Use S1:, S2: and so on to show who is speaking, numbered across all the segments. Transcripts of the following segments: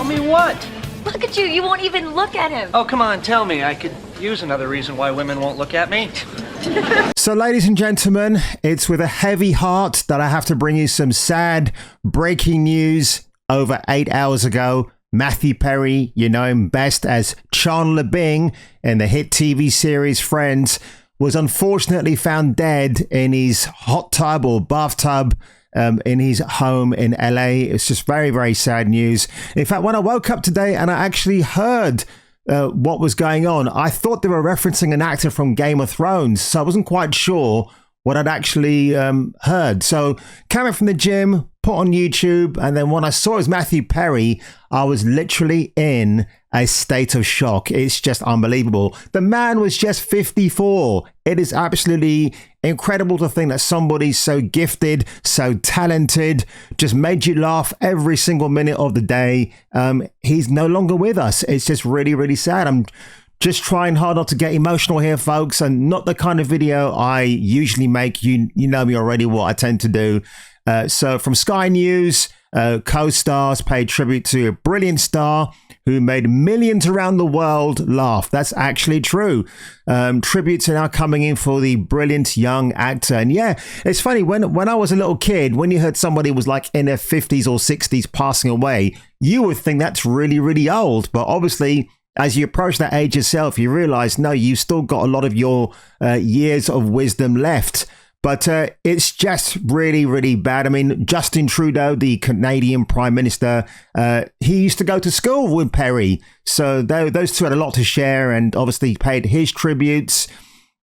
S1: Tell me what?
S2: Look at you. You won't even look at him.
S1: Oh, come on, tell me. I could use another reason why women won't look at me.
S3: So, ladies and gentlemen, it's with a heavy heart that I have to bring you some sad breaking news. Over 8 hours ago, Matthew Perry, you know him best as Chandler Bing in the hit TV series Friends, was unfortunately found dead in his hot tub or bathtub in his home in LA. It's just very, very sad news. In fact, when I woke up today and I actually heard what was going on, I thought they were referencing an actor from Game of Thrones, so I wasn't quite sure what I'd actually heard. So coming from the gym, put on YouTube, and then when I saw it was Matthew Perry, I was literally in a state of shock. It's just unbelievable. The man was just 54. It is absolutely incredible to think that somebody so gifted, so talented, just made you laugh every single minute of the day. He's no longer with us. It's just really, really sad. I'm just trying hard not to get emotional here, folks, and not the kind of video I usually make. You know me already, what I tend to do. So from Sky News, co-stars paid tribute to a brilliant star who made millions around the world laugh. That's actually true. Tributes are now coming in for the brilliant young actor. And yeah, it's funny, when I was a little kid, when you heard somebody was like in their 50s or 60s passing away, you would think that's really, really old. But obviously, as you approach that age yourself, you realize, no, you've still got a lot of your years of wisdom left. But it's just really, really bad. I mean, Justin Trudeau, the Canadian Prime Minister, he used to go to school with Perry. So those two had a lot to share and obviously paid his tributes.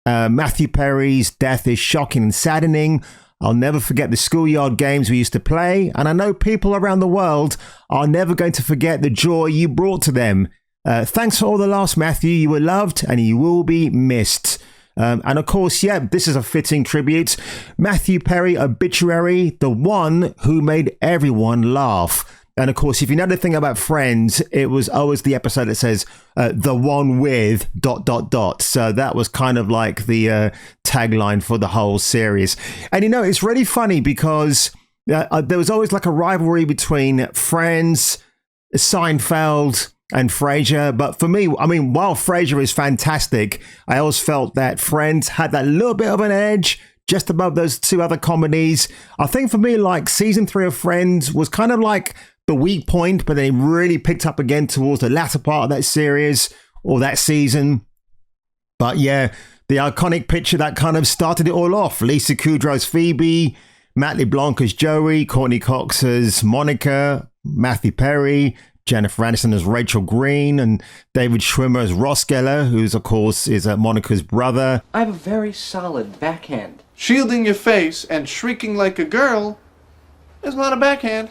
S3: Matthew Perry's death is shocking and saddening. I'll never forget the schoolyard games we used to play. And I know people around the world are never going to forget the joy you brought to them. Thanks for all the laughs, Matthew. You were loved and you will be missed. And of course, yeah, this is a fitting tribute. Matthew Perry, obituary, the one who made everyone laugh. And of course, if you know the thing about Friends, it was always the episode that says the one with ... So that was kind of like the tagline for the whole series. And you know, it's really funny because there was always like a rivalry between Friends, Seinfeld, and Frasier. But for me, I mean, while Frasier is fantastic, I always felt that Friends had that little bit of an edge just above those two other comedies. I think for me, like season 3 of Friends was kind of like the weak point, but then it really picked up again towards the latter part of that series or that season. But yeah, the iconic picture that kind of started it all off. Lisa Kudrow's Phoebe, Matt LeBlanc as Joey, Courtney Cox as Monica, Matthew Perry, Jennifer Aniston as Rachel Green, and David Schwimmer as Ross Geller, who's, of course, is Monica's brother.
S1: I have a very solid backhand.
S4: Shielding your face and shrieking like a girl is not a backhand.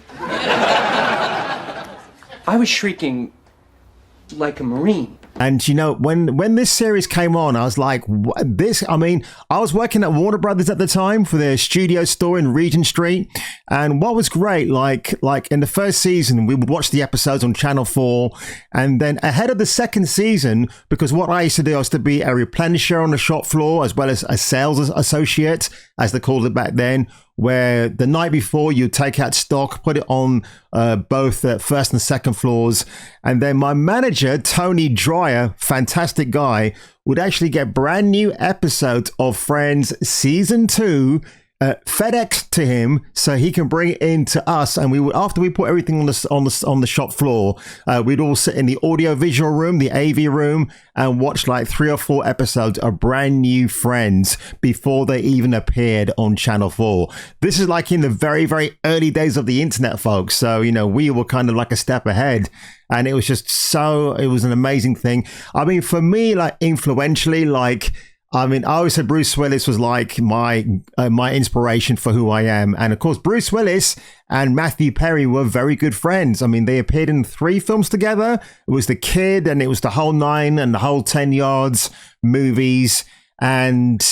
S1: I was shrieking like a Marine.
S3: And, you know, when this series came on, I was like, this, I mean, I was working at Warner Brothers at the time for their studio store in Regent Street. And what was great, like in the first season, we would watch the episodes on Channel 4. And then ahead of the second season, because what I used to do, I was to be a replenisher on the shop floor, as well as a sales associate, as they called it back then, where the night before you take out stock, put it on both first and second floors. And then my manager, Tony Dreyer, fantastic guy, would actually get brand new episodes of Friends season 2 FedEx to him so he can bring it in to us. And we would, after we put everything on the shop floor, we'd all sit in the audio visual room, the AV room, and watch like 3 or 4 episodes of brand new Friends before they even appeared on Channel 4. This is like in the very, very early days of the internet, folks. So, you know, we were kind of like a step ahead. And it was just it was an amazing thing. I mean, for me, like influentially, like, I mean, I always said Bruce Willis was like my inspiration for who I am. And of course, Bruce Willis and Matthew Perry were very good friends. I mean, they appeared in 3 films together. It was The Kid, and it was The Whole 9 and The Whole 10 Yards movies. And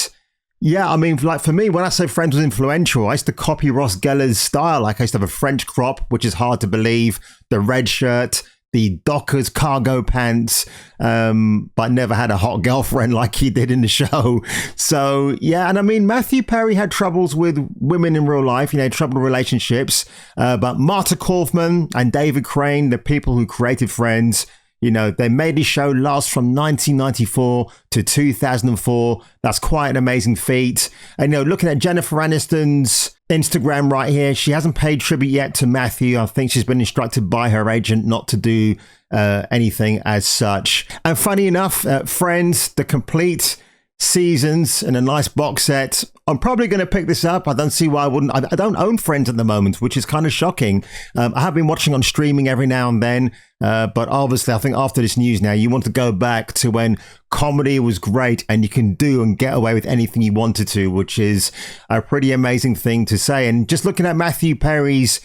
S3: yeah, I mean, like for me, when I say Friends was influential, I used to copy Ross Geller's style. Like I used to have a French crop, which is hard to believe, the red shirt, the Dockers cargo pants, but never had a hot girlfriend like he did in the show. So, yeah, and I mean, Matthew Perry had troubles with women in real life, troubled relationships. But Marta Kaufman and David Crane, the people who created Friends, they made this show last from 1994 to 2004. That's quite an amazing feat. And, looking at Jennifer Aniston's Instagram right here, she hasn't paid tribute yet to Matthew. I think she's been instructed by her agent not to do anything as such. And funny enough, Friends, the complete seasons and a nice box set. I'm probably going to pick this up. I don't see why I wouldn't. I don't own Friends at the moment, which is kind of shocking. I have been watching on streaming every now and then, but obviously I think after this news now, you want to go back to when comedy was great and you can do and get away with anything you wanted to, which is a pretty amazing thing to say. And just looking at Matthew Perry's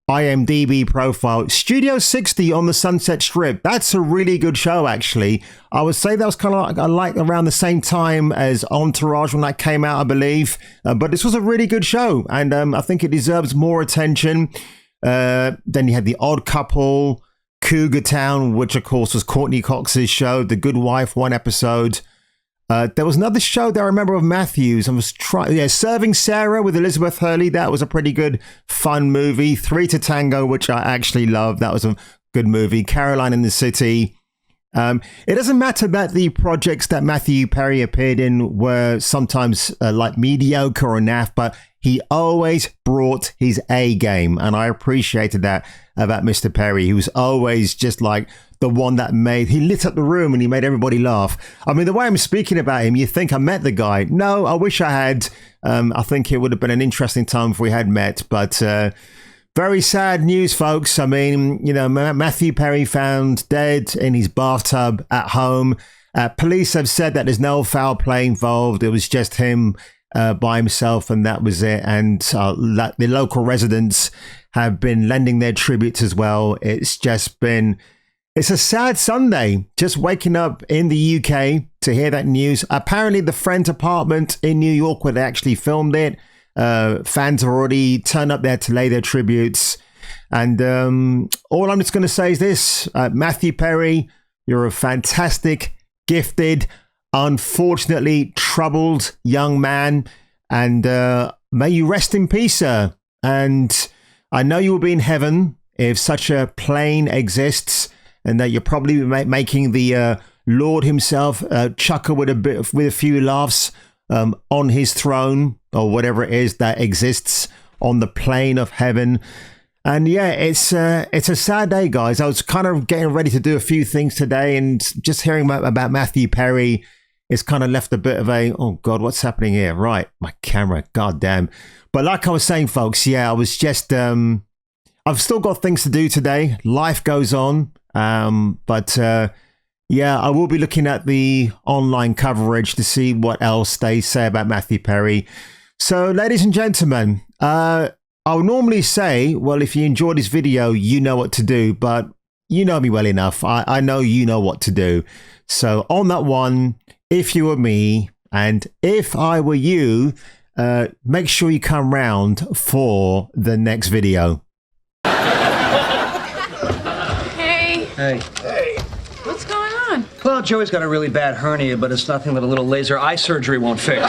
S3: IMDb profile, Studio 60 on the Sunset Strip. That's a really good show, actually. I would say that was kind of like around the same time as Entourage when that came out, I believe. But this was a really good show, and I think it deserves more attention. Then you had The Odd Couple, Cougar Town, which of course was Courtney Cox's show, The Good Wife, one episode. There was another show that I remember of Matthews. I was Serving Sarah with Elizabeth Hurley. That was a pretty good, fun movie. Three to Tango, which I actually loved. That was a good movie. Caroline in the City. It doesn't matter that the projects that Matthew Perry appeared in were sometimes like mediocre or naff, but he always brought his A game. And I appreciated that about Mr. Perry. He was always just like the one that he lit up the room and he made everybody laugh. I mean, the way I'm speaking about him, you think I met the guy. No, I wish I had. I think it would have been an interesting time if we had met, but very sad news, folks. I mean, Matthew Perry found dead in his bathtub at home. Police have said that there's no foul play involved. It was just him by himself, and that was it. And the local residents have been lending their tributes as well. It's a sad Sunday, just waking up in the UK to hear that news. Apparently, the Friends apartment in New York where they actually filmed it, fans have already turned up there to lay their tributes. And all I'm just going to say is this, Matthew Perry, you're a fantastic, gifted, unfortunately troubled young man. And may you rest in peace, sir. And I know you will be in heaven if such a plane exists, and that you're probably making the Lord himself chuckle with a few laughs on his throne, or whatever it is that exists on the plane of heaven. And yeah, it's a sad day, guys. I was kind of getting ready to do a few things today, and just hearing about Matthew Perry, it's kind of left a bit of a, oh God, what's happening here? Right, my camera, goddamn. But like I was saying, folks, yeah, I was just, I've still got things to do today. Life goes on. But yeah, I will be looking at the online coverage to see what else they say about Matthew Perry. So, ladies and gentlemen, I'll normally say, well, if you enjoyed this video, you know what to do, but you know me well enough. I know you know what to do. So on that one, if you were me and if I were you, make sure you come round for the next video.
S1: Hey.
S5: What's going on?
S1: Well, Joey's got a really bad hernia, but it's nothing that a little laser eye surgery won't fix.